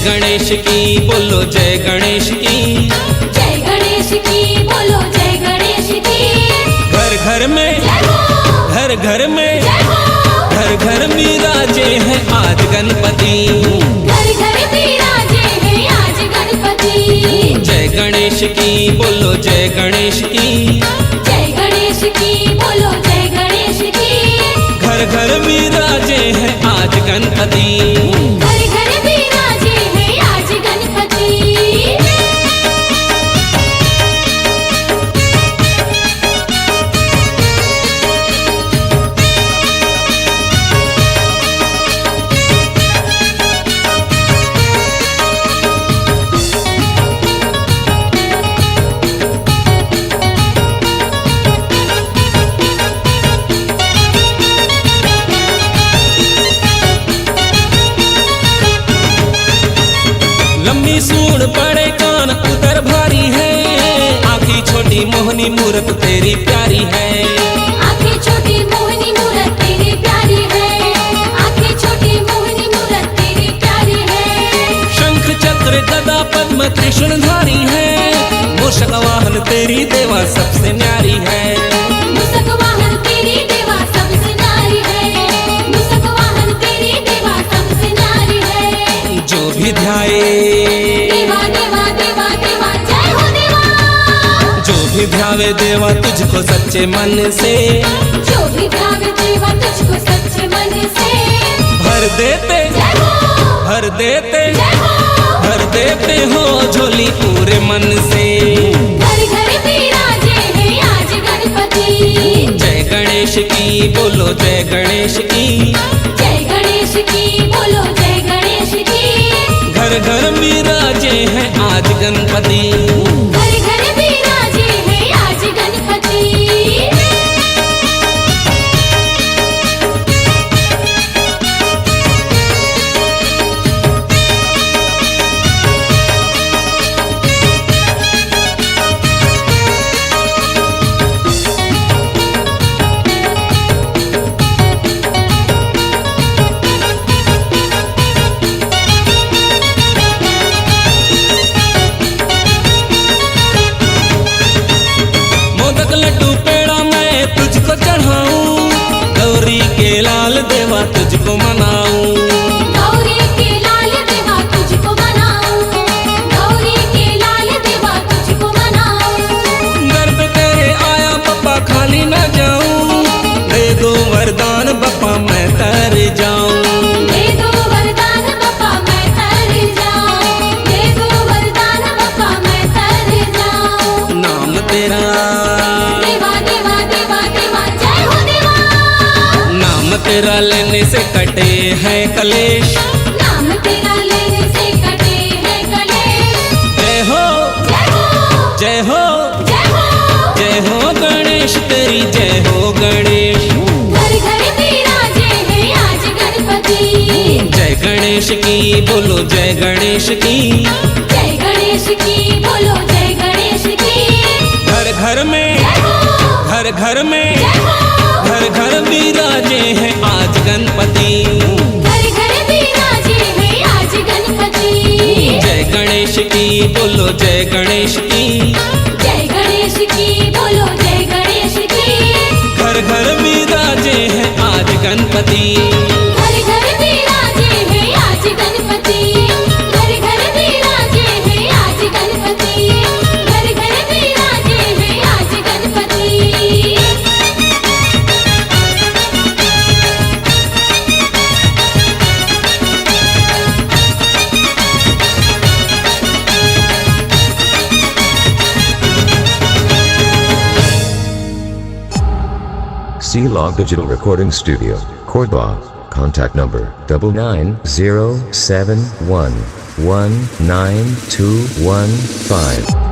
गणेश की बोलो जय गणेश की, जय गणेश की बोलो जय गणेश की। घर घर में घर घर में घर घर विराजे हैं आज गणपति, घर घर विराजे हैं आज गणपति। जय गणेश की बोलो जय गणेश की, जय गणेश की बोलो जय गणेश की। घर घर विराजे हैं आज गणपति। घर घर विराजे हैं आज गणपति। लंबी सूंड पड़े कान उधर भारी है, आँखें छोटी मोहनी मूरत तेरी प्यारी है। आँखें छोटी मोहनी मूरत तेरी प्यारी है, आँखें छोटी मोहनी मूरत तेरी प्यारी है। शंख चक्र गदा पद्म त्रिशूलधारी है, मूषक वाहन तेरी देवा सबसे न्यारी है। मूषक वाहन तेरी देवा सबसे न्यारी है, मूषक वाहन तेरी देवा सबसे न्यारी है। जो भी ध्याए देवा देवा देवा देवा जय हो देवा, जो भी ध्यावे देवा तुझको सच्चे मन से, जो भी ध्यावे देवा तुझको सच्चे मन से। भर देते जय हो, भर देते जय हो, भर देते हो झोली पूरे मन से। घर घर विराजे हैं आज गणपति। जय गणेश की बोलो जय गणेश की, जय गणेश की बोलो जय गणेश की। घर घर विराजे हैं आज गणपति। घर घर विराजे हैं आज गणपति। मोदक लड्डू पेड़ा मैं तुझको चढ़ाऊं, गौरी के लाल देवा तुझको मनाऊं। गौरी के लाल देवा तुझको मनाऊं, गौरी के लाल देवा तुझको मनाऊं। दर पे तेरे आया बप्पा खाली न जाऊं, दे दो वरदान बप्पा मैं तर जाऊं। दे दो वरदान बप्पा मैं तर जाऊं, दे दो वरदान बप्पा मैं तर जाऊं। नाम तेरा देवा देवा देवा देवा जय हो देवा, नाम तेरा लेने से कटे हैं कलेश। नाम तेरा लेने से कटे हैं कलेश। जय हो जय हो, जय हो जय हो, जय हो गणेश तेरी जय हो गणेश। घर घर विराजे हैं आज गणपति। जय गणेश की बोलो जय गणेश की, जय गणेश की बोलो जय गणेश की। घर घर में जय हो, घर घर में जय हो, घर घर विराजे हैं आज गणपति। घर घर विराजे हैं आज गणपति। जय गणेश की बोलो जय गणेश की, जय गणेश की बोलो जय गणेश की। घर घर विराजे हैं आज गणपति। घर घर विराजे हैं आज गणपति। घर घर विराजे हैं आज गणपति। घर घर विराजे हैं आज Ganpati. C-Log Digital Recording Studio, Cordoba. Contact number 99071192115.